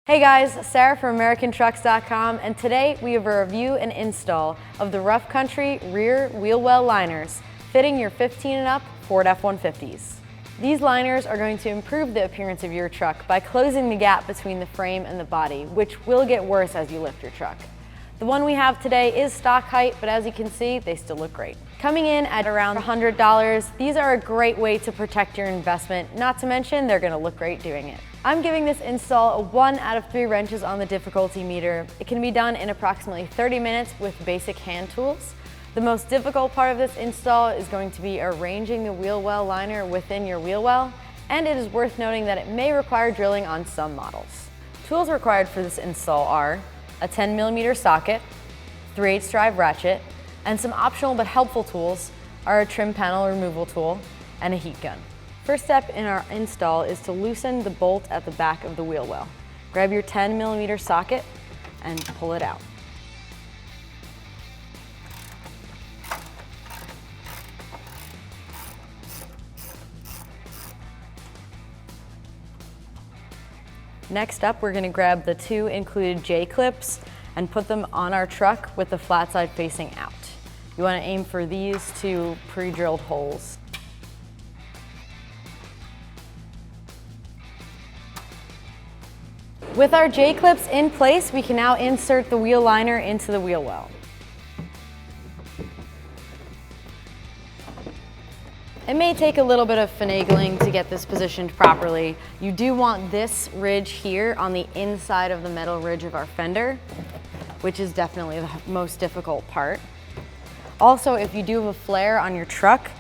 Hey guys, Sarah from AmericanTrucks.com, and today we have a review and install of the Rough Country rear wheel well liners fitting your 15 and up Ford F-150s. These liners are going to improve the appearance of your truck by closing the gap between the frame and the body, which will get worse as you lift your truck. The one we have today is stock height, but as you can see, they still look great. Coming in at around $100, these are a great way to protect your investment, not to mention they're going to look great doing it. I'm giving this install a 1 out of 3 wrenches on the difficulty meter. It can be done in approximately 30 minutes with basic hand tools. The most difficult part of this install is going to be arranging the wheel well liner within your wheel well, and it is worth noting that it may require drilling on some models. Tools required for this install are a 10mm socket, 3/8 drive ratchet, and some optional but helpful tools are a trim panel removal tool and a heat gun. First step in our install is to loosen the bolt at the back of the wheel well. Grab your 10mm socket and pull it out. Next up, we're going to grab the 2 included J-clips and put them on our truck with the flat side facing out. You want to aim for these 2 pre-drilled holes. With our J-clips in place, we can now insert the wheel liner into the wheel well. It may take a little bit of finagling to get this positioned properly. You do want this ridge here on the inside of the metal ridge of our fender, which is definitely the most difficult part. Also, if you do have a flare on your truck,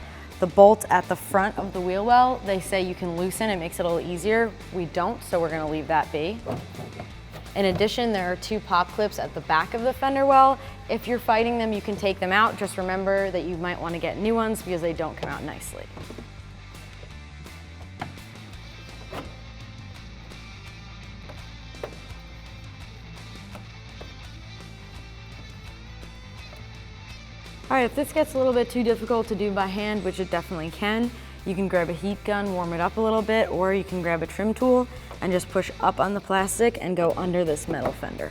the bolt at the front of the wheel well, they say you can loosen, it makes it a little easier. We don't, so we're gonna leave that be. In addition, there are 2 pop clips at the back of the fender well. If you're fighting them, you can take them out. Just remember that you might want to get new ones because they don't come out nicely. All right, if this gets a little bit too difficult to do by hand, which it definitely can, you can grab a heat gun, warm it up a little bit, or you can grab a trim tool and just push up on the plastic and go under this metal fender.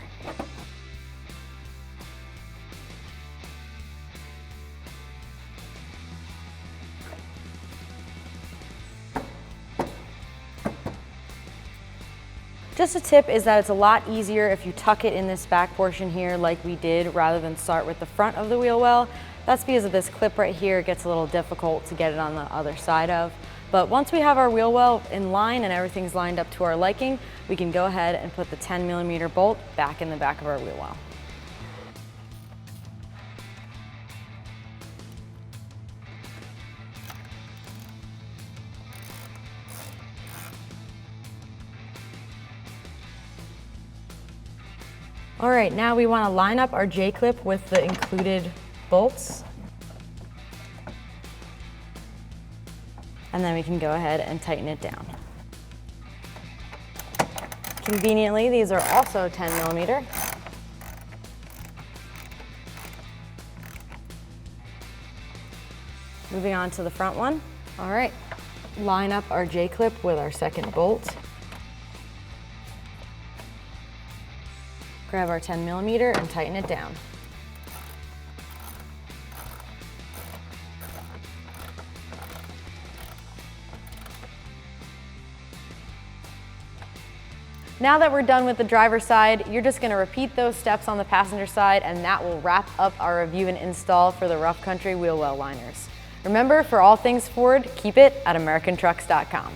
Just a tip is that it's a lot easier if you tuck it in this back portion here like we did rather than start with the front of the wheel well. That's because of this clip right here. It gets a little difficult to get it on the other side of. But once we have our wheel well in line and everything's lined up to our liking, we can go ahead and put the 10mm bolt back in the back of our wheel well. All right, now we want to line up our J-clip with the included bolts. And then we can go ahead and tighten it down. Conveniently, these are also 10mm. Moving on to the front one. All right, line up our J-clip with our second bolt. Grab our 10mm and tighten it down. Now that we're done with the driver's side, you're just gonna repeat those steps on the passenger side, and that will wrap up our review and install for the Rough Country wheel well liners. Remember, for all things Ford, keep it at AmericanTrucks.com.